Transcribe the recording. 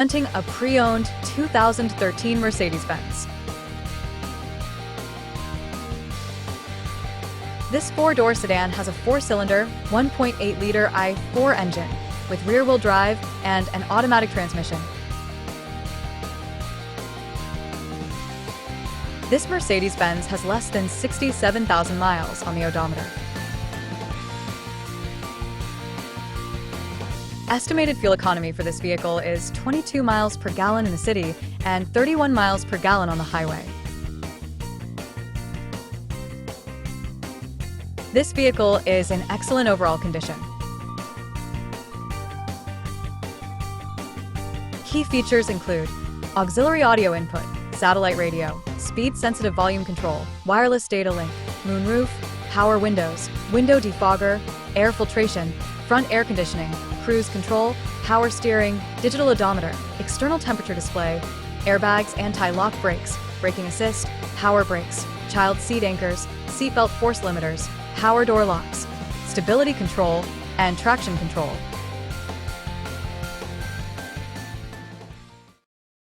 Presenting a pre-owned 2013 Mercedes-Benz. This four-door sedan has a four-cylinder, 1.8-liter i4 engine with rear-wheel drive and an automatic transmission. This Mercedes-Benz has less than 67,000 miles on the odometer. Estimated fuel economy for this vehicle is 22 miles per gallon in the city and 31 miles per gallon on the highway. This vehicle is in excellent overall condition. Key features include auxiliary audio input, satellite radio, speed-sensitive volume control, wireless data link, moonroof, power windows, window defogger, air filtration, front air conditioning, cruise control, power steering, digital odometer, external temperature display, airbags, anti-lock brakes, braking assist, power brakes, child seat anchors, seatbelt force limiters, power door locks, stability control, and traction control.